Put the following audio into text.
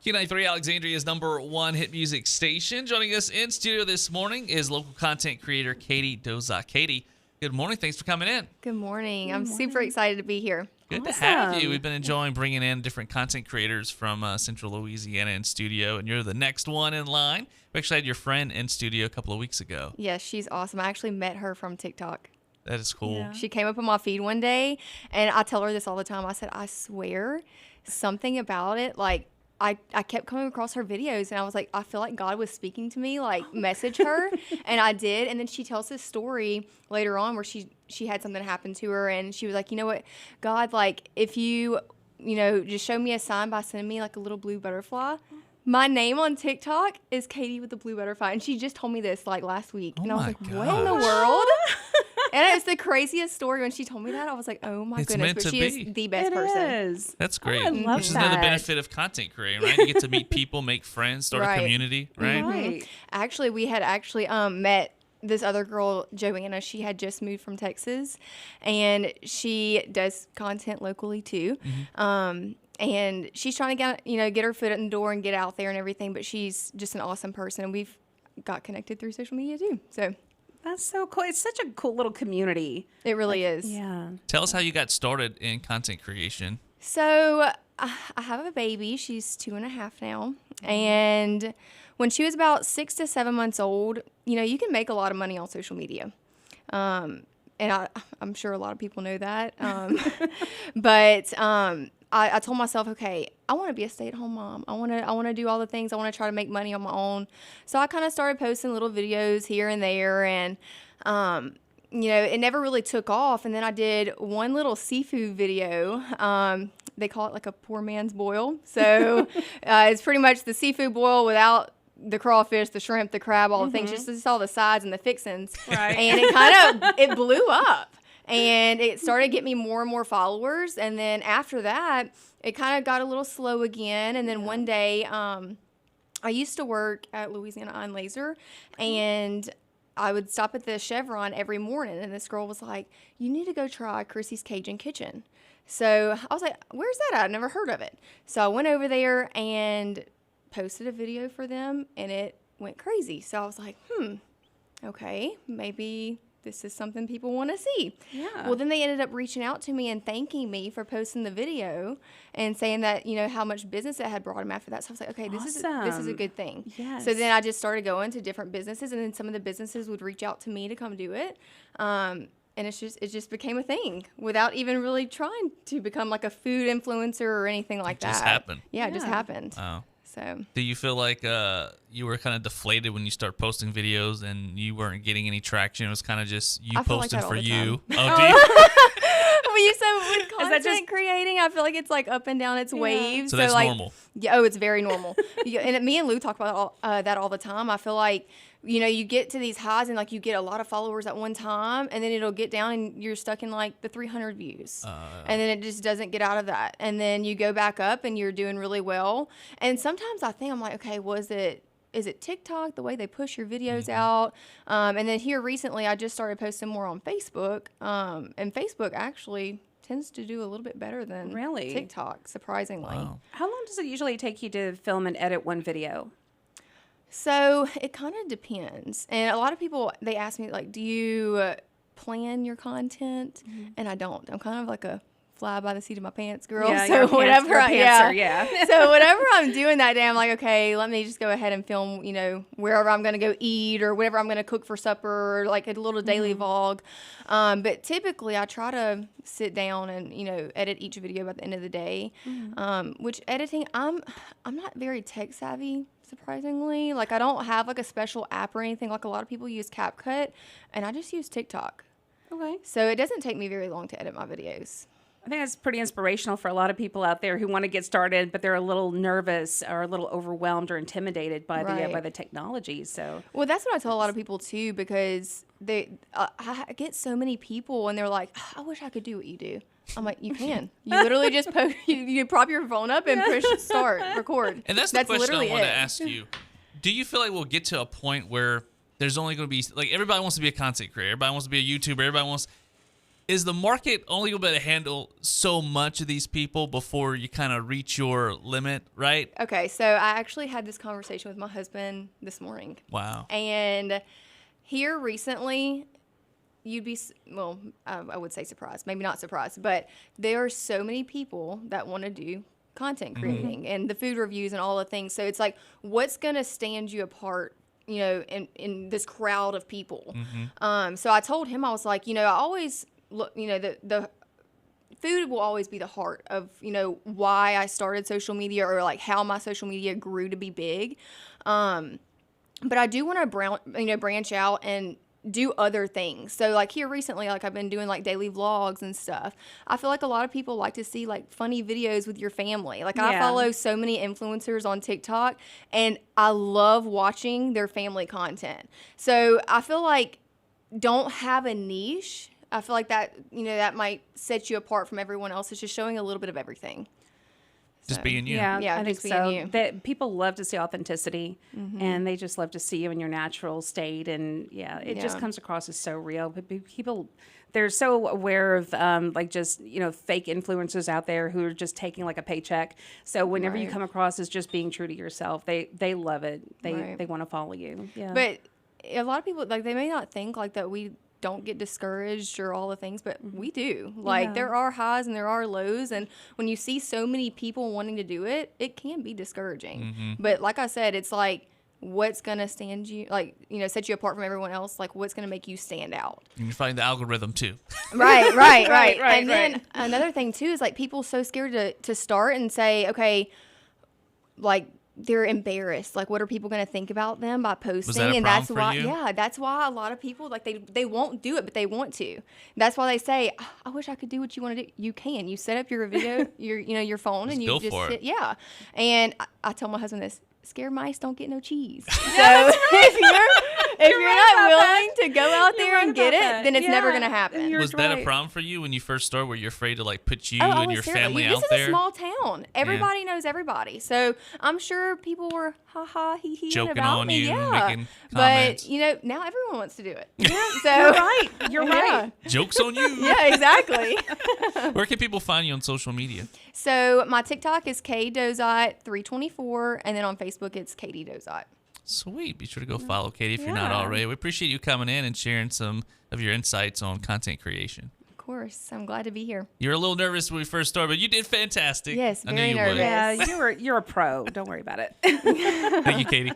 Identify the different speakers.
Speaker 1: Q93 Alexandria's #1 hit music station. Joining us in studio this morning is local content creator Katie Dauzat. Katie, good morning. Thanks for coming in.
Speaker 2: Good morning. I'm super excited to be here.
Speaker 1: Good to have you. We've been enjoying bringing in different content creators from Central Louisiana in studio, and you're the next one in line. We actually had your friend in studio a couple of weeks ago.
Speaker 2: Yes, she's awesome. I actually met her from TikTok.
Speaker 1: That is cool.
Speaker 2: Yeah. She came up on my feed one day, and I tell her this all the time. I said, I swear, something about it, like, I kept coming across her videos, and I was like, I feel like God was speaking to me, like, message her, and I did. And then she tells this story later on where she had something happen to her, and she was like, you know what, God, like, if you just show me a sign by sending me, like, a little blue butterfly. My name on TikTok is Katie with the blue butterfly, and she just told me this, like, last week. And I was like, what in the world? And it's the craziest story. When she told me that, I was like, oh my goodness. But she is the best person.
Speaker 3: Is.
Speaker 1: That's great.
Speaker 3: Oh, I love
Speaker 1: Which is
Speaker 3: that.
Speaker 1: another benefit of content creating, right? You get to meet people, make friends, start a community, right?
Speaker 3: Right.
Speaker 2: Actually, we had met this other girl, Joanna. She had just moved from Texas, and she does content locally too. And she's trying to get her foot in the door and get out there and everything. But she's just an awesome person, and we've got connected through social media too. So
Speaker 3: That's so cool. It's such a cool little community.
Speaker 2: it really is.
Speaker 3: Yeah.
Speaker 1: Tell us how you got started in content creation.
Speaker 2: So I have a baby. She's 2.5 now. And when she was about 6 to 7 months old, you can make a lot of money on social media. And I'm sure a lot of people know that. But I told myself, okay, I want to be a stay-at-home mom. I want to do all the things. I want to try to make money on my own. So I kind of started posting little videos here and there, and it never really took off. And then I did one little seafood video. They call it like a poor man's boil. So it's pretty much the seafood boil without the crawfish, the shrimp, the crab, all the things, just all the sides and the fixins.
Speaker 3: Right.
Speaker 2: And it blew up. And it started to get me more and more followers. And then after that, it kind of got a little slow again. And then one day, I used to work at Louisiana Eye and Laser, and I would stop at the Chevron every morning. And this girl was like, you need to go try Chrissy's Cajun Kitchen. So I was like, where's that at? I've never heard of it. So I went over there and posted a video for them, and it went crazy. So I was like, okay, maybe this is something people want to see.
Speaker 3: Yeah.
Speaker 2: Well, then they ended up reaching out to me and thanking me for posting the video and saying that, how much business it had brought them after that. So I was like, okay, this is a good thing.
Speaker 3: Yes.
Speaker 2: So then I just started going to different businesses, and then some of the businesses would reach out to me to come do it. And it just became a thing without even really trying to become like a food influencer or anything like that.
Speaker 1: It just happened.
Speaker 2: Yeah, it just happened.
Speaker 1: Oh.
Speaker 2: So
Speaker 1: Do you feel like you were kind of deflated when you started posting videos and you weren't getting any traction? It was kind of just you
Speaker 2: I feel like
Speaker 1: posting
Speaker 2: that all
Speaker 1: for
Speaker 2: the
Speaker 1: you.
Speaker 2: time.
Speaker 1: Oh, do you?
Speaker 2: when you said with content
Speaker 3: just
Speaker 2: creating, I feel like it's like up and down its waves.
Speaker 1: So that's
Speaker 2: like,
Speaker 1: normal.
Speaker 2: Yeah, it's very normal. And me and Lou talk about that all the time. I feel like, you get to these highs and like you get a lot of followers at one time, and then it'll get down and you're stuck in like the 300 views. And then it just doesn't get out of that. And then you go back up and you're doing really well. And sometimes I think I'm like, okay, is it TikTok, the way they push your videos out? And then here recently, I just started posting more on Facebook. And Facebook actually tends to do a little bit better than TikTok, surprisingly.
Speaker 1: Wow.
Speaker 3: How long does it usually take you to film and edit one video?
Speaker 2: So it kind of depends. And a lot of people, they ask me, like, do you plan your content? And I don't. I'm kind of like a fly by the seat of my pants girl.
Speaker 3: Yeah,
Speaker 2: so
Speaker 3: you're
Speaker 2: whatever
Speaker 3: pantser,
Speaker 2: So whatever I'm doing that day, I'm like, okay, let me just go ahead and film, wherever I'm going to go eat or whatever I'm going to cook for supper, or like a little daily vlog. But typically I try to sit down and, edit each video by the end of the day. Which editing, I'm not very tech savvy, surprisingly. Like, I don't have like a special app or anything. Like a lot of people use CapCut, and I just use TikTok.
Speaker 3: Okay.
Speaker 2: So it doesn't take me very long to edit my videos.
Speaker 3: I think that's pretty inspirational for a lot of people out there who want to get started, but they're a little nervous or a little overwhelmed or intimidated by the technology. So,
Speaker 2: well, that's what I tell a lot of people too, because I get so many people and they're like, I wish I could do what you do. I'm like, you can. You literally just post, you prop your phone up and push start, record.
Speaker 1: And that's the question I want to
Speaker 2: it.
Speaker 1: ask you. Do you feel like we'll get to a point where there's only going to be, like, everybody wants to be a content creator, everybody wants to be a YouTuber, everybody wants... is the market only going to be able to handle so much of these people before you kind of reach your limit, right?
Speaker 2: Okay, so I actually had this conversation with my husband this morning.
Speaker 1: Wow.
Speaker 2: And here recently, you'd be, well, I would say surprised, maybe not surprised, but there are so many people that want to do content creating and the food reviews and all the things. So it's like, what's going to stand you apart, you know, in this crowd of people? So I told him, I was like, you know, I always look, you know, the food will always be the heart of, you know, why I started social media or like how my social media grew to be big. But I do want to branch out and do other things. So like here recently, like I've been doing like daily vlogs and stuff. I feel like a lot of people like to see like funny videos with your family. Like I follow so many influencers on TikTok and I love watching their family content. So I feel like don't have a niche. I feel like that, you know, that might set you apart from everyone else. It's just showing a little bit of everything.
Speaker 1: Just being you.
Speaker 3: Yeah,
Speaker 2: Yeah,
Speaker 3: I think
Speaker 2: just being
Speaker 3: so.
Speaker 2: you.
Speaker 3: That people love to see authenticity, and they just love to see you in your natural state. And it just comes across as so real. But people, they're so aware of like just, you know, fake influencers out there who are just taking like a paycheck. So whenever you come across as just being true to yourself, they love it. They want to follow you. Yeah.
Speaker 2: But a lot of people, like, they may not think like that we don't get discouraged or all the things, but we do. Like there are highs and there are lows, and when you see so many people wanting to do it, it can be discouraging. But like I said, it's like, what's gonna stand you, like, you know, set you apart from everyone else? Like, what's gonna make you stand out?
Speaker 1: And you find the algorithm too.
Speaker 2: Right. And then another thing too is like people so scared to start and say, okay, like, they're embarrassed. Like, what are people going to think about them by posting?
Speaker 1: Was that a
Speaker 2: and
Speaker 1: problem
Speaker 2: that's
Speaker 1: for
Speaker 2: why,
Speaker 1: you?
Speaker 2: that's why a lot of people, like, they won't do it, but they want to. That's why they say, "Oh, I wish I could do what you want to do." You can. You set up your video, your phone, and you
Speaker 1: go
Speaker 2: just
Speaker 1: for it.
Speaker 2: sit. Yeah. And I tell my husband this: scared mice don't get no cheese. So if you're not willing to go out there and get it, then it's never going to happen.
Speaker 1: Was that a problem for you when you first started, where you're afraid to like put you
Speaker 2: I
Speaker 1: and
Speaker 2: was
Speaker 1: your
Speaker 2: terrified.
Speaker 1: family
Speaker 2: This
Speaker 1: out
Speaker 2: is
Speaker 1: there?
Speaker 2: a small town. Everybody knows everybody. So I'm sure people were hee hee
Speaker 1: Joking
Speaker 2: about
Speaker 1: on
Speaker 2: me.
Speaker 1: you,
Speaker 2: Yeah.
Speaker 1: making comments.
Speaker 2: But you know, now everyone wants to do it.
Speaker 3: So you're right. You're right.
Speaker 1: Jokes on you.
Speaker 2: Yeah, exactly.
Speaker 1: Where can people find you on social media?
Speaker 2: So my TikTok is Dauzat324, and then on Facebook it's Katie Dauzat.
Speaker 1: Sweet. Be sure to go follow Katie if you're not already. We appreciate you coming in and sharing some of your insights on content creation.
Speaker 2: Of course, I'm glad to be here.
Speaker 1: You were a little nervous when we first started, but you did fantastic.
Speaker 2: Yes,
Speaker 1: I knew
Speaker 2: very
Speaker 1: you
Speaker 2: nervous.
Speaker 1: would.
Speaker 3: Yeah, you're a pro. Don't worry about it.
Speaker 1: Thank you, Katie.